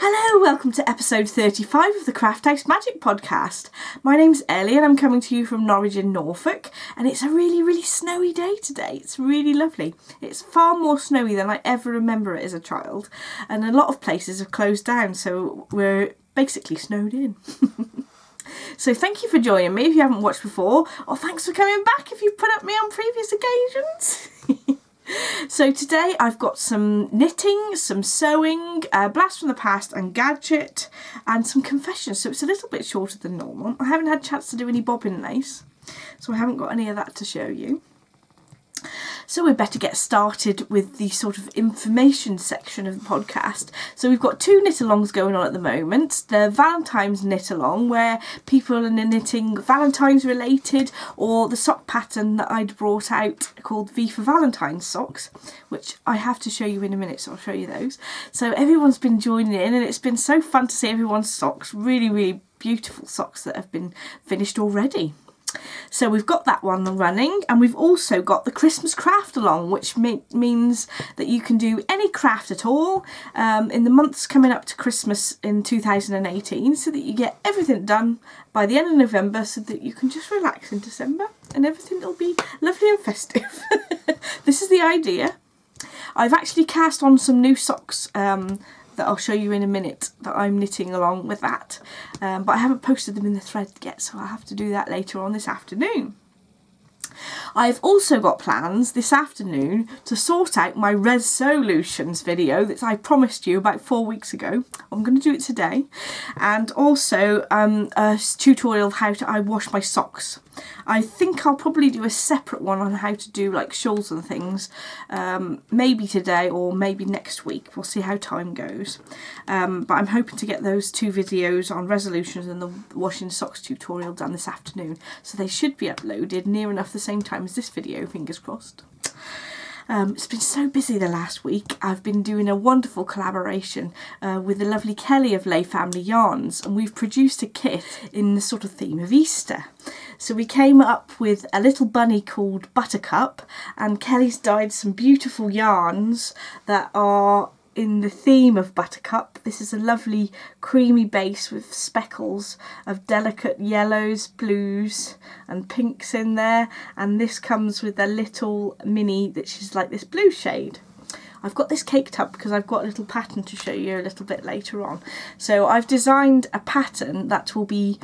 Hello, welcome to episode 35 of the Craft House Magic podcast. My name's Ellie and I'm coming to you from Norwich in Norfolk, and it's a really snowy day today. It's really lovely. It's far more snowy than I ever remember it as a child, and a lot of places have closed down, so we're basically snowed in. So thank you for joining me if you haven't watched before, or thanks for coming back if you've put up me on previous occasions. So today I've got some knitting, some sewing, a blast from the past and gadget, and some confessions. So it's a little bit shorter than normal. I haven't had a chance to do any bobbin lace, so I haven't got any of that to show you. So we'd better get started with the sort of information section of the podcast. So we've got two knit-alongs going on at the moment. The Valentine's knit-along, where people are knitting Valentine's related, or the sock pattern that I'd brought out called V for Valentine's socks, which I have to show you in a minute, so I'll show you those. So everyone's been joining in, and it's been so fun to see everyone's socks. Really beautiful socks that have been finished already. So we've got that one running, and we've also got the Christmas craft along, which means that you can do any craft at all in the months coming up to Christmas in 2018, so that you get everything done by the end of November, so that you can just relax in December and everything will be lovely and festive. This is the idea. I've actually cast on some new socks that I'll show you in a minute that I'm knitting along with that, but I haven't posted them in the thread yet, so I'll have to do that later on this afternoon. I've also got plans this afternoon to sort out my resolutions video that I promised you about 4 weeks ago. I'm going to do it today, and also a tutorial of how I wash my socks. I think I'll probably do a separate one on how to do like shawls and things, maybe today or maybe next week. We'll see how time goes, but I'm hoping to get those two videos on resolutions and the washing socks tutorial done this afternoon, so they should be uploaded near enough the same time as this video, fingers crossed. It's been so busy the last week. I've been doing a wonderful collaboration with the lovely Kelly of Lay Family Yarns, and we've produced a kit in the sort of theme of Easter. So we came up with a little bunny called Buttercup, and Kelly's dyed some beautiful yarns that are in the theme of Buttercup. This is a lovely creamy base with speckles of delicate yellows, blues and pinks in there, and this comes with a little mini that is like this blue shade. I've got this caked up because I've got a little pattern to show you a little bit later on. So I've designed a pattern that will be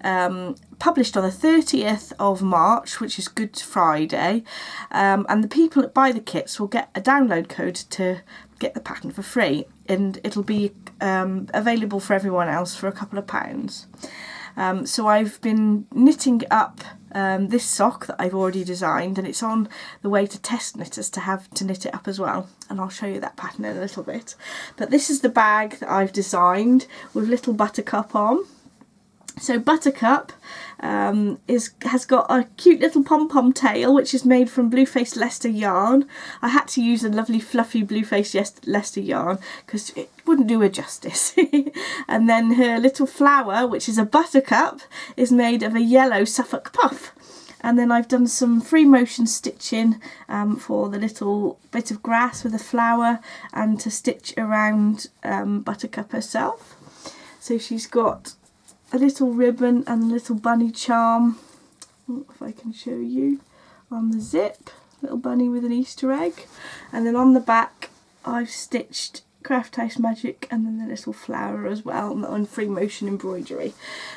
published on the 30th of March, which is Good Friday, and the people that buy the kits will get a download code to get the pattern for free, and it'll be available for everyone else for a couple of pounds. So I've been knitting up this sock that I've already designed, and it's on the way to test knitters to have to knit it up as well, and I'll show you that pattern in a little bit. But this is the bag that I've designed with little Buttercup on. So Buttercup has got a cute little pom-pom tail, which is made from Blueface Leicester yarn. I had to use a lovely fluffy Blueface Leicester yarn because it wouldn't do her justice. And then her little flower, which is a buttercup, is made of a yellow Suffolk puff. And then I've done some free motion stitching for the little bit of grass with a flower, and to stitch around Buttercup herself. So she's got a little ribbon and a little bunny charm, if I can show you, on the zip, little bunny with an Easter egg, and then on the back I've stitched Craft House Magic and then the little flower as well on free motion embroidery.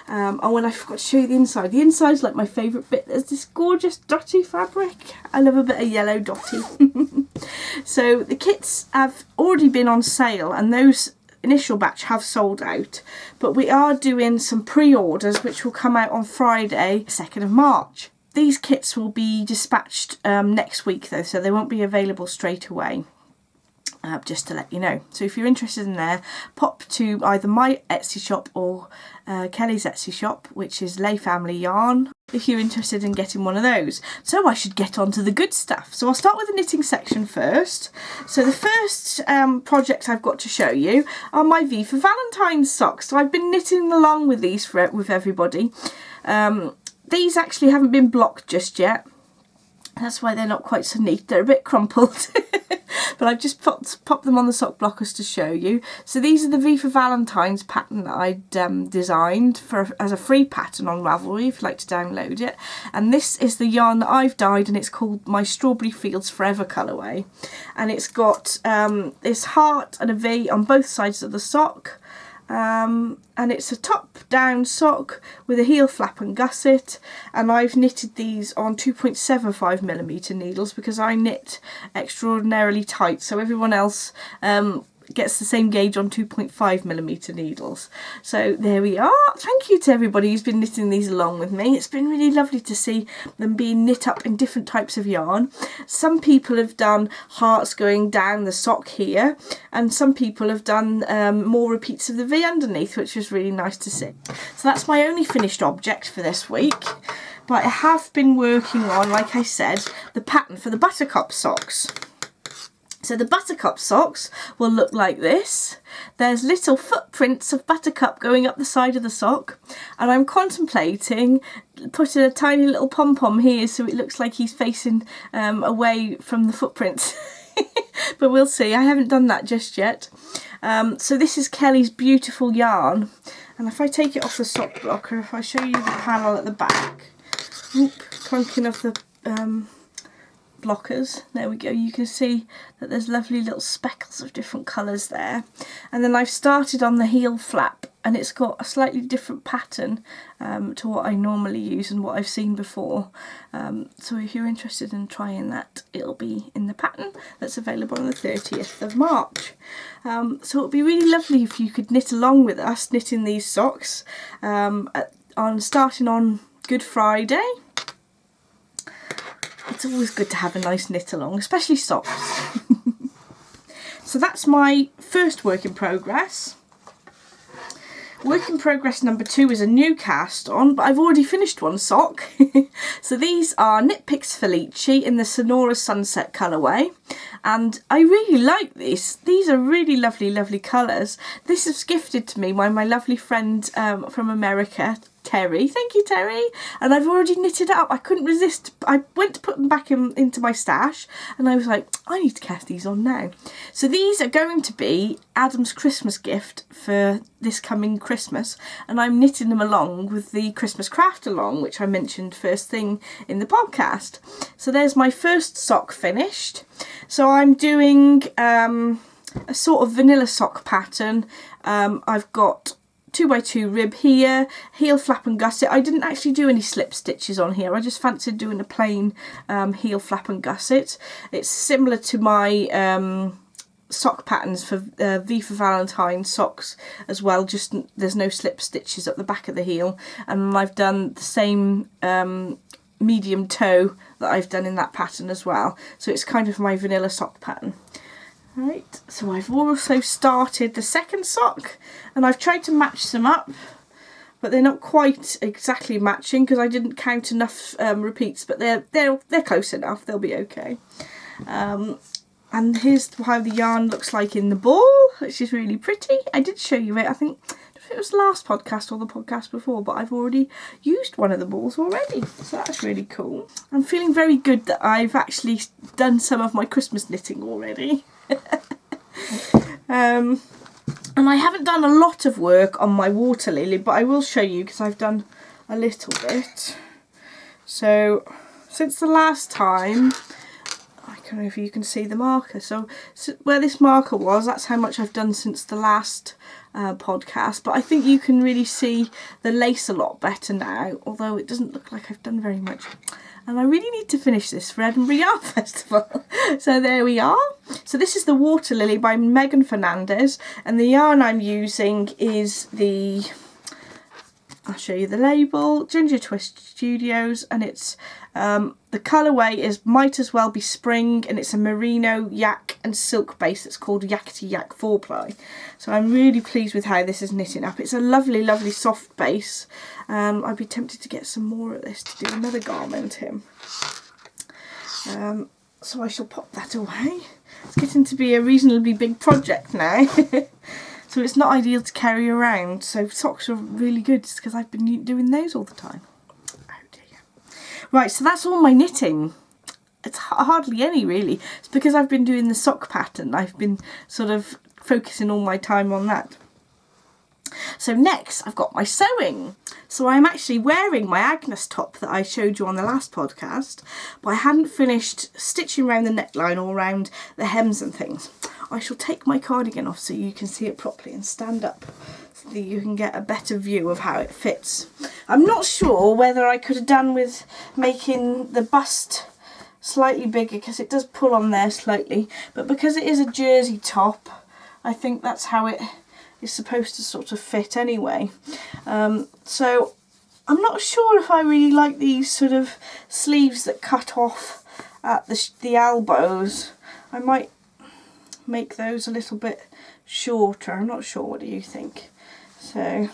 Oh, and I forgot to show you the inside. The inside's like my favourite bit. There's this gorgeous dotty fabric. I love a bit of yellow dotty. So the kits have already been on sale, and those initial batch have sold out, but we are doing some pre-orders which will come out on Friday, 2nd of March. These kits will be dispatched next week though, so they won't be available straight away. Just to let you know. So if you're interested in there, pop to either my Etsy shop or Kelly's Etsy shop, which is Lay Family Yarn, if you're interested in getting one of those. So I should get on to the good stuff. So I'll start with the knitting section first. So the first project I've got to show you are my V for Valentine's socks. So I've been knitting along with these with everybody. These actually haven't been blocked just yet. That's why they're not quite so neat. They're a bit crumpled. But I've just popped them on the sock blockers to show you. So these are the V for Valentine's pattern that I'd designed as a free pattern on Ravelry if you'd like to download it. And this is the yarn that I've dyed, and it's called my Strawberry Fields Forever colourway. And it's got this heart and a V on both sides of the sock. And it's a top down sock with a heel flap and gusset, and I've knitted these on 2.75mm needles because I knit extraordinarily tight, so everyone else gets the same gauge on 2.5mm needles. So there we are. Thank you to everybody who's been knitting these along with me. It's been really lovely to see them being knit up in different types of yarn. Some people have done hearts going down the sock here, and some people have done more repeats of the V underneath, which was really nice to see. So that's my only finished object for this week. But I have been working on, like I said, the pattern for the Buttercup socks. So the Buttercup socks will look like this. There's little footprints of Buttercup going up the side of the sock, and I'm contemplating putting a tiny little pom-pom here so it looks like he's facing away from the footprints. But we'll see. I haven't done that just yet. So this is Kelly's beautiful yarn, and if I take it off the sock blocker, if I show you the panel at the back, clunking of the blockers, there we go, you can see that there's lovely little speckles of different colours there. And then I've started on the heel flap, and it's got a slightly different pattern to what I normally use and what I've seen before. So if you're interested in trying that, it'll be in the pattern that's available on the 30th of March. So it'll be really lovely if you could knit along with us knitting these socks starting on Good Friday. It's always good to have a nice knit along, especially socks. So that's my first work in progress. Work in progress number 2 is a new cast on, but I've already finished one sock. So these are Knit Picks Felici in the Sonora Sunset colourway, and I really like these. These are really lovely, lovely colours. This is gifted to me by my lovely friend from America, Terry. Thank you, Terry. And I've already knitted it up. I couldn't resist. I went to put them back into my stash, and I was like, I need to cast these on now. So these are going to be Adam's Christmas gift for this coming Christmas, and I'm knitting them along with the Christmas craft along, which I mentioned first thing in the podcast. So there's my first sock finished. So I'm doing a sort of vanilla sock pattern. I've got 2x2 rib here, heel flap and gusset. I didn't actually do any slip stitches on here. I just fancied doing a plain heel flap and gusset. It's similar to my sock patterns for V for Valentine socks as well, just there's no slip stitches at the back of the heel, and I've done the same medium toe that I've done in that pattern as well. So it's kind of my vanilla sock pattern. Right, so I've also started the second sock, and I've tried to match them up, but they're not quite exactly matching because I didn't count enough repeats, but they're close enough. They'll be okay. And here's how the yarn looks like in the ball, which is really pretty. I did show you it, I think if it was the last podcast or the podcast before, but I've already used one of the balls already, so that's really cool. I'm feeling very good that I've actually done some of my Christmas knitting already. And I haven't done a lot of work on my water lily, but I will show you because I've done a little bit. So since the last time, I don't know if you can see the marker, so where this marker was, that's how much I've done since the last podcast. But I think you can really see the lace a lot better now, although it doesn't look like I've done very much. And I really need to finish this for Edinburgh Yarn Festival. So there we are. So this is the Water Lily by Megan Fernandez, and the yarn I'm using is the, I'll show you the label, Ginger Twist Studios, and it's the colourway is Might As Well Be Spring, and it's a merino, yak and silk base that's called Yakety Yak 4-ply. So I'm really pleased with how this is knitting up. It's a lovely, lovely soft base. I'd be tempted to get some more of this to do another garment in. So I shall pop that away. It's getting to be a reasonably big project now. So it's not ideal to carry around. So socks are really good because I've been doing those all the time. Oh dear. Right, so that's all my knitting. it's hardly any really. It's because I've been doing the sock pattern. I've been sort of focusing all my time on that. So next I've got my sewing. So I'm actually wearing my Agnes top that I showed you on the last podcast, but I hadn't finished stitching around the neckline or around the hems and things. I shall take my cardigan off so you can see it properly and stand up so that you can get a better view of how it fits. I'm not sure whether I could have done with making the bust slightly bigger because it does pull on there slightly, but because it is a jersey top, I think that's how it is supposed to sort of fit anyway. So I'm not sure if I really like these sort of sleeves that cut off at the elbows. I might make those a little bit shorter. I'm not sure. What do you think? So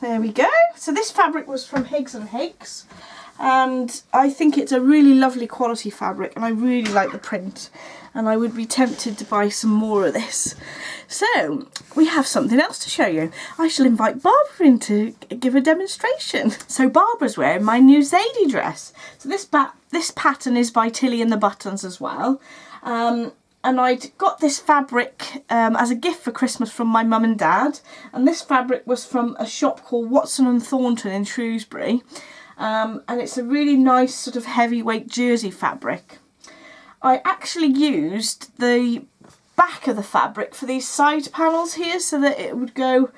there we go. So this fabric was from Higgs & Higgs, and I think it's a really lovely quality fabric, and I really like the print, and I would be tempted to buy some more of this. So we have something else to show you. I shall invite Barbara in to give a demonstration. So Barbara's wearing my new Zadie dress. So this pattern is by Tilly and the Buttons as well. And I'd got this fabric as a gift for Christmas from my mum and dad. And this fabric was from a shop called Watson and Thornton in Shrewsbury. And it's a really nice sort of heavyweight jersey fabric. I actually used the back of the fabric for these side panels here so that it would go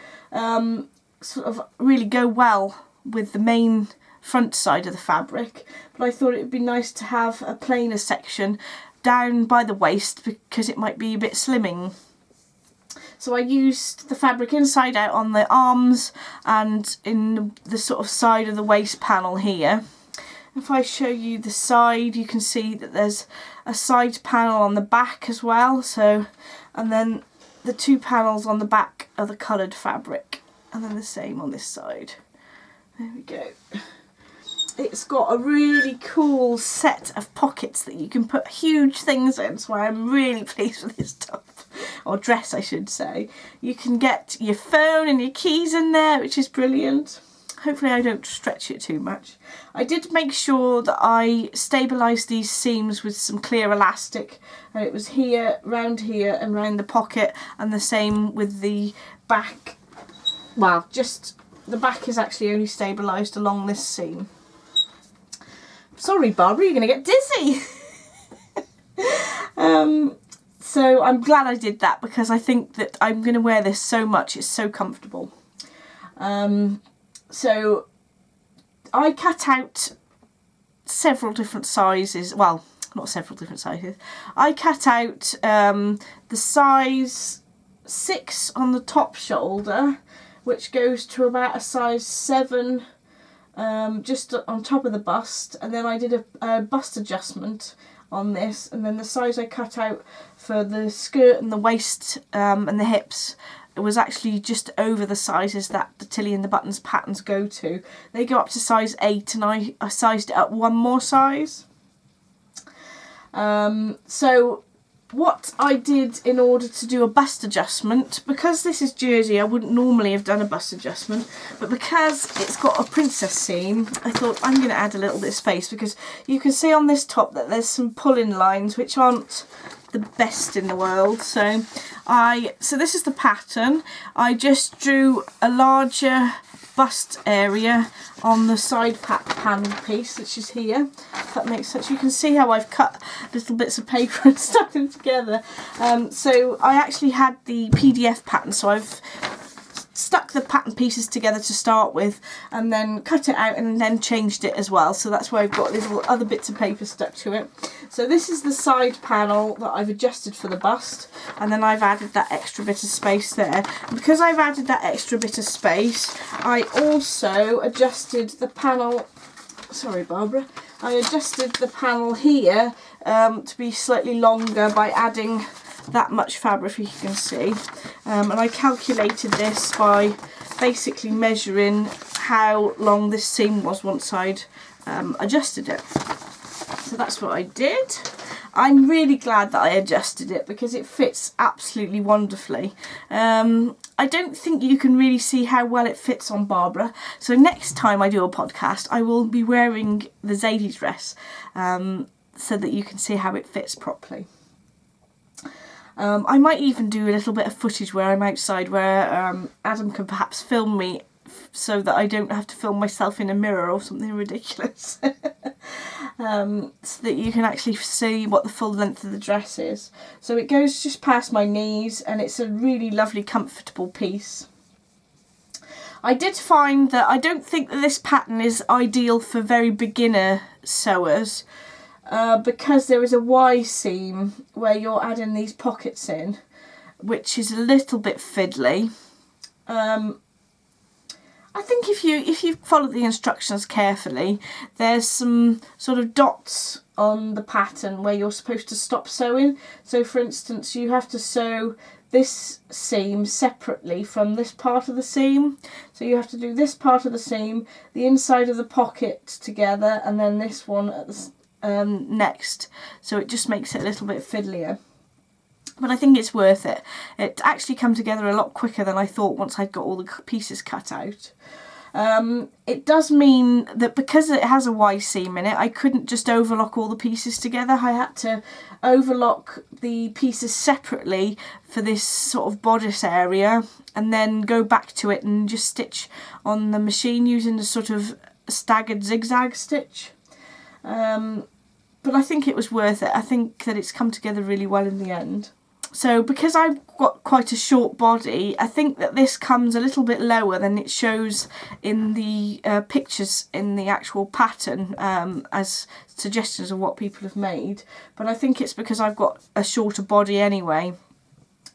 sort of really go well with the main front side of the fabric, but I thought it would be nice to have a plainer section down by the waist because it might be a bit slimming. So I used the fabric inside out on the arms and in the sort of side of the waist panel here. If I show you the side, you can see that there's a side panel on the back as well. So, and then the two panels on the back are the coloured fabric, and then the same on this side. There we go. It's got a really cool set of pockets that you can put huge things in, so I'm really pleased with this top, or dress I should say. You can get your phone and your keys in there, which is brilliant. Hopefully I don't stretch it too much. I did make sure that I stabilised these seams with some clear elastic, and it was here, round here and round the pocket, and the same with the back. Well, just the back is actually only stabilised along this seam. Sorry Barbara, you're going to get dizzy. So I'm glad I did that because I think that I'm going to wear this so much, it's so comfortable. So I cut out several different sizes, well, not several different sizes. I cut out the size 6 on the top shoulder, which goes to about a size 7 just on top of the bust, and then I did a bust adjustment on this, and then the size I cut out for the skirt and the waist and the hips, it was actually just over the sizes that the Tilly and the Buttons patterns go to. They go up to size 8, and I sized it up one more size. So what I did in order to do a bust adjustment, because this is jersey, I wouldn't normally have done a bust adjustment, but because it's got a princess seam, I thought I'm going to add a little bit of space, because you can see on this top that there's some pull-in lines which aren't the best in the world. So this is the pattern. I just drew a larger bust area on the side panel piece, which is here, if that makes sense. You can see how I've cut little bits of paper and stuck them together. So I actually had the PDF pattern, so I've stuck the pattern pieces together to start with, and then cut it out and then changed it as well. So that's why I've got little other bits of paper stuck to it. So this is the side panel that I've adjusted for the bust, and then I've added that extra bit of space there. And because I've added that extra bit of space, I also adjusted the panel, sorry Barbara, I adjusted the panel here to be slightly longer by adding that much fabric, if you can see, and I calculated this by basically measuring how long this seam was once I'd adjusted it. So that's what I did. I'm really glad that I adjusted it because it fits absolutely wonderfully. I don't think you can really see how well it fits on Barbara, so next time I do a podcast I will be wearing the Zadie dress. so that you can see how it fits properly. I might even do a little bit of footage where I'm outside, where Adam can perhaps film me so that I don't have to film myself in a mirror or something ridiculous. So that you can actually see what the full length of the dress is. So it goes just past my knees, and it's a really lovely comfortable piece. I did find that I don't think that this pattern is ideal for very beginner sewers, because there is a Y seam where you're adding these pockets in, which is a little bit fiddly. I think if you follow the instructions carefully, there's some sort of dots on the pattern where you're supposed to stop sewing. So for instance, you have to sew this seam separately from this part of the seam. So you have to do this part of the seam, the inside of the pocket together, and then this one at the next. So it just makes it a little bit fiddlier. But I think it's worth it. It actually came together a lot quicker than I thought once I'd got all the pieces cut out. It does mean that because it has a Y seam in it, I couldn't just overlock all the pieces together. I had to overlock the pieces separately for this sort of bodice area, and then go back to it and just stitch on the machine using a sort of staggered zigzag stitch. But I think it was worth it. I think that it's come together really well in the end. So because I've got quite a short body, I think that this comes a little bit lower than it shows in the pictures in the actual pattern, as suggestions of what people have made. But I think it's because I've got a shorter body anyway.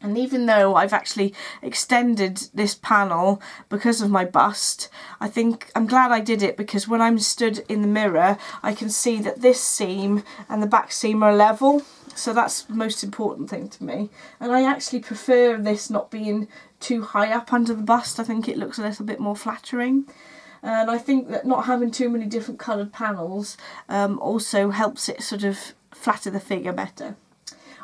And even though I've actually extended this panel because of my bust, I think I'm glad I did it, because when I'm stood in the mirror, I can see that this seam and the back seam are level. So that's the most important thing to me. And I actually prefer this not being too high up under the bust. I think it looks a little bit more flattering. And I think that not having too many different coloured panels also helps it sort of flatter the figure better.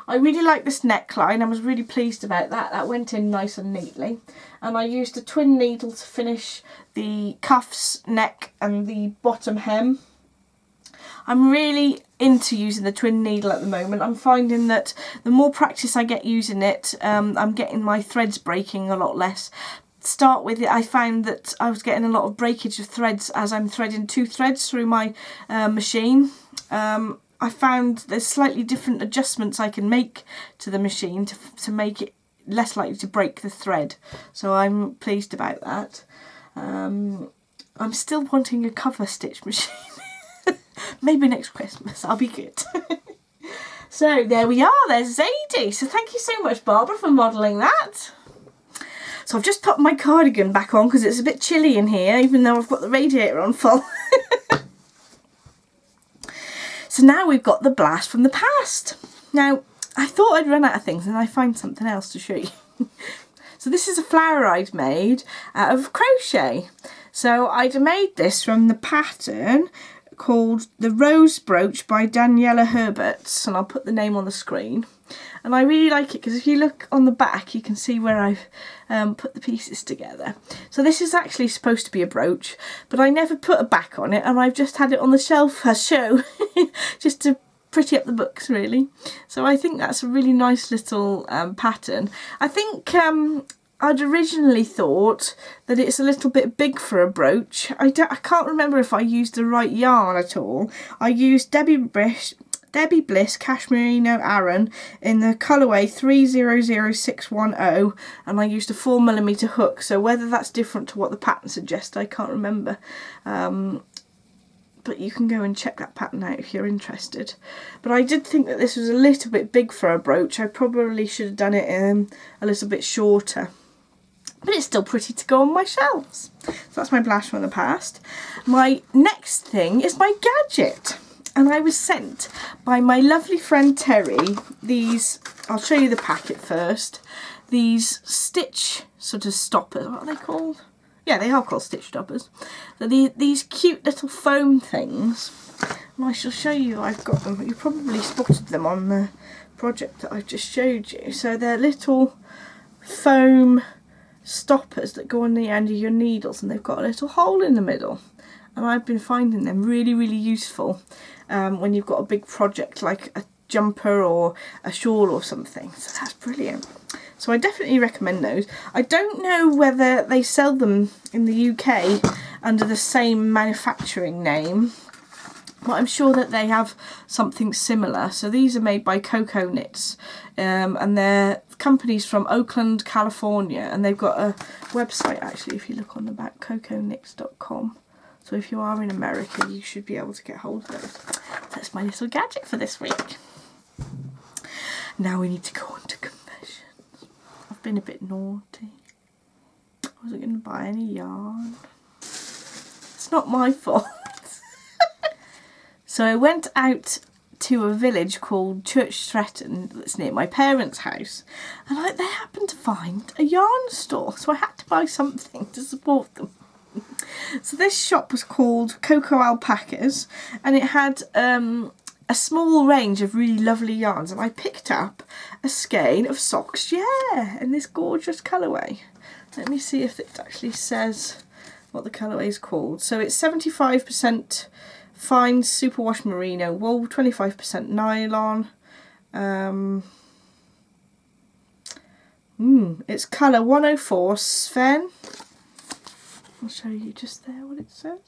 I really like this neckline. I was really pleased about that. That went in nice and neatly. And I used a twin needle to finish the cuffs, neck and the bottom hem. I'm really into using the twin needle at the moment. I'm finding that the more practice I get using it, I'm getting my threads breaking a lot less. To start with, I found that I was getting a lot of breakage of threads as I'm threading two threads through my machine. I found there's slightly different adjustments I can make to the machine to make it less likely to break the thread. So I'm pleased about that. I'm still wanting a cover stitch machine. Maybe next Christmas, I'll be good. So there we are, there's Zadie. So thank you so much, Barbara, for modelling that. So I've just put my cardigan back on because it's a bit chilly in here, even though I've got the radiator on full. So now we've got the blast from the past. Now, I thought I'd run out of things and I find something else to show you. So this is a flower I'd made out of crochet. So I'd made this from the pattern called The Rose Brooch by Daniela Herberts, and I'll put the name on the screen. And I really like it because if you look on the back, you can see where I've put the pieces together. So this is actually supposed to be a brooch, but I never put a back on it, and I've just had it on the shelf as show, just to pretty up the books, really. So I think that's a really nice little pattern. I think I'd originally thought that it's a little bit big for a brooch. I can't remember if I used the right yarn at all. I used Debbie Bliss Cashmerino Aran in the colourway 300610, and I used a 4mm hook. So whether that's different to what the pattern suggests, I can't remember. But you can go and check that pattern out if you're interested. But I did think that this was a little bit big for a brooch. I probably should have done it a little bit shorter. But it's still pretty to go on my shelves. So that's my blast from the past. My next thing is my gadget. And I was sent by my lovely friend Terry these, I'll show you the packet first, these stitch sort of stoppers. What are they called? Yeah, they are called stitch stoppers. So these cute little foam things. And I shall show you, I've got them. You probably spotted them on the project that I've just showed you. So they're little foam stoppers that go on the end of your needles, and they've got a little hole in the middle, and I've been finding them really, really useful when you've got a big project like a jumper or a shawl or something. So that's brilliant. So I definitely recommend those. I don't know whether they sell them in the UK under the same manufacturing name, but I'm sure that they have something similar. So these are made by Cocoa Knits, and they're companies from Oakland, California, and they've got a website actually, if you look on the back, cocoknits.com. So if you are in America, you should be able to get hold of those. That's my little gadget for this week. Now we need to go on to confessions. I've been a bit naughty. I wasn't going to buy any yarn. It's not my fault. So I went out to a village called Church Stretton that's near my parents' house, and they happened to find a yarn store, so I had to buy something to support them. So this shop was called Cocoa Alpacas, and it had a small range of really lovely yarns, and I picked up a skein of socks, in this gorgeous colourway. Let me see if it actually says what the colourway is called. So it's 75% fine superwash merino wool, 25% nylon. It's colour 104 Sven. I'll show you just there what it says.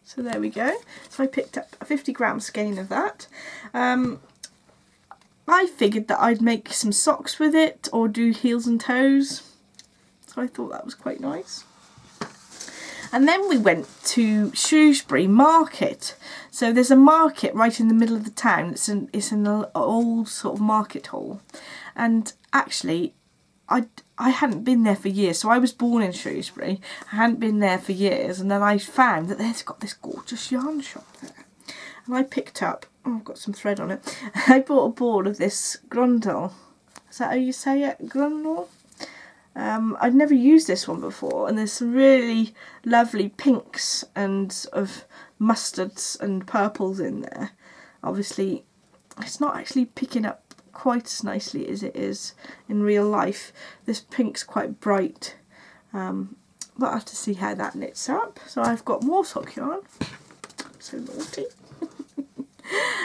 So there we go. So I picked up a 50-gram skein of that. I figured that I'd make some socks with it or do heels and toes. So I thought that was quite nice. And then we went to Shrewsbury Market. So there's a market right in the middle of the town. It's an old sort of market hall. And actually, I hadn't been there for years. So I was born in Shrewsbury. I hadn't been there for years. And then I found that they've got this gorgeous yarn shop there. And I picked up, I've got some thread on it. I bought a ball of this grundle. Is that how you say it? Grundle? I'd never used this one before, and there's some really lovely pinks and sort of mustards and purples in there. Obviously, it's not actually picking up quite as nicely as it is in real life. This pink's quite bright, but I'll have to see how that knits up. So I've got more sock yarn. So naughty.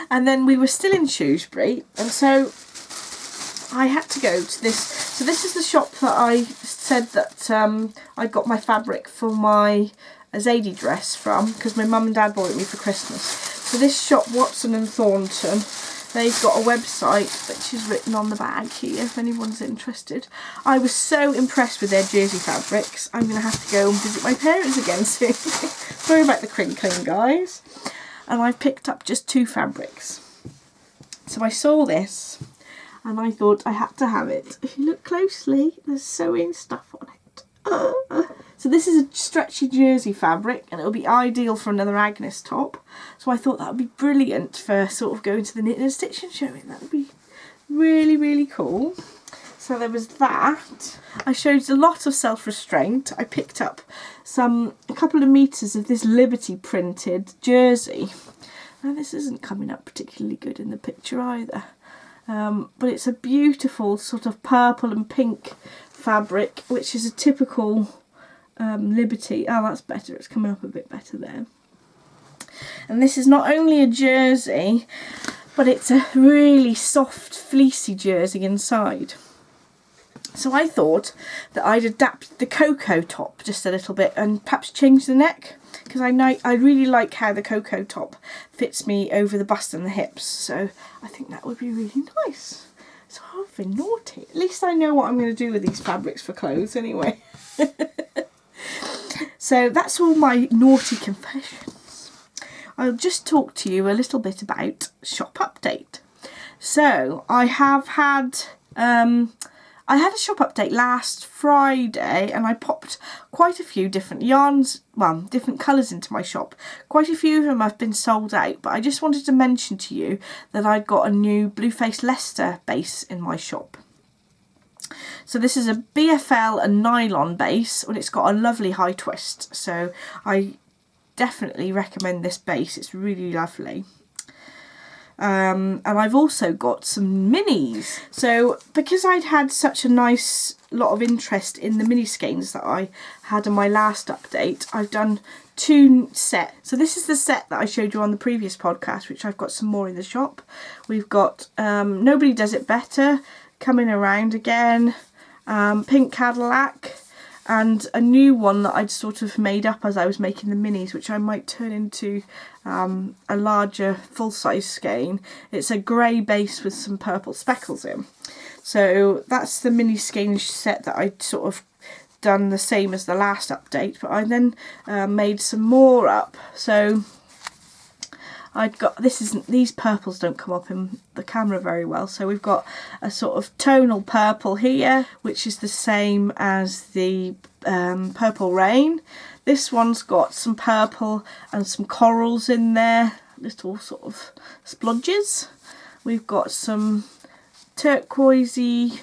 And then we were still in Shrewsbury, and so I had to go to this. So this is the shop that I said that I got my fabric for my Zadie dress from, because my mum and dad bought it me for Christmas. So this shop, Watson and Thornton, they've got a website which is written on the bag here if anyone's interested. I was so impressed with their jersey fabrics. I'm going to have to go and visit my parents again soon. Sorry about the crinkling, guys. And I picked up just 2 fabrics. So I saw this, and I thought I had to have it. If you look closely, there's sewing stuff on it. So this is a stretchy jersey fabric, and it'll be ideal for another Agnes top. So I thought that would be brilliant for sort of going to the knitting and stitching showing. That would be really, really cool. So there was that. I showed a lot of self-restraint. I picked up a couple of meters of this Liberty printed jersey. Now this isn't coming up particularly good in the picture either. But it's a beautiful sort of purple and pink fabric, which is a typical Liberty. Oh, that's better. It's coming up a bit better there. And this is not only a jersey, but it's a really soft, fleecy jersey inside. So I thought that I'd adapt the cocoa top just a little bit and perhaps change the neck, because I really like how the cocoa top fits me over the bust and the hips. So I think that would be really nice. So I've been naughty. At least I know what I'm going to do with these fabrics for clothes anyway. So that's all my naughty confessions. I'll just talk to you a little bit about shop update. So I have had a shop update last Friday, and I popped quite a few different yarns, well, different colours into my shop. Quite a few of them have been sold out, but I just wanted to mention to you that I'd got a new Blueface Leicester base in my shop. So this is a BFL and nylon base, and it's got a lovely high twist. So I definitely recommend this base. It's really lovely. and I've also got some minis. So because I'd had such a nice lot of interest in the mini skeins that I had in my last update, I've done 2 sets. So this is the set that I showed you on the previous podcast, which I've got some more in the shop. We've got Nobody Does It Better coming around again, Pink Cadillac, and a new one that I'd sort of made up as I was making the minis, which I might turn into a larger full-size skein. It's a grey base with some purple speckles in. So that's the mini skein set that I'd sort of done the same as the last update, but I then made some more up. So I'd got, these purples don't come up in the camera very well, so we've got a sort of tonal purple here, which is the same as the Purple Rain. This one's got some purple and some corals in there, little sort of splodges. We've got some turquoisey,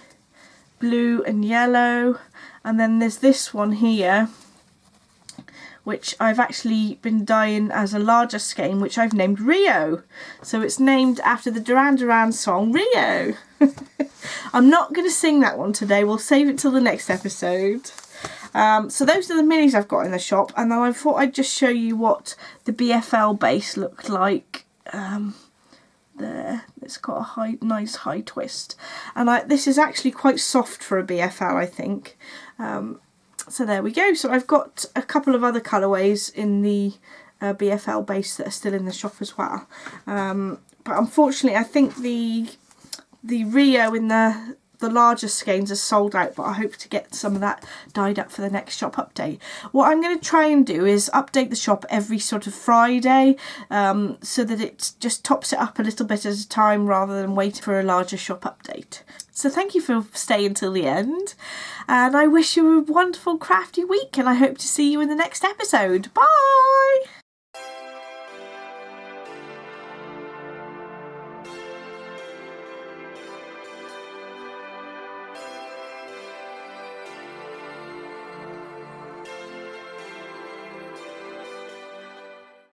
blue and yellow, and then there's this one here, which I've actually been dyeing as a larger skein, which I've named Rio. So it's named after the Duran Duran song Rio. I'm not going to sing that one today, we'll save it till the next episode. So those are the minis I've got in the shop, and then I thought I'd just show you what the BFL base looked like. There, it's got a nice high twist, and this is actually quite soft for a BFL, I think. So there we go. So I've got a couple of other colourways in the BFL base that are still in the shop as well, but unfortunately I think the Rio in the larger skeins are sold out, but I hope to get some of that dyed up for the next shop update. What I'm going to try and do is update the shop every sort of Friday, so that it just tops it up a little bit at a time rather than waiting for a larger shop update. So thank you for staying till the end, and I wish you a wonderful crafty week, and I hope to see you in the next episode. Bye!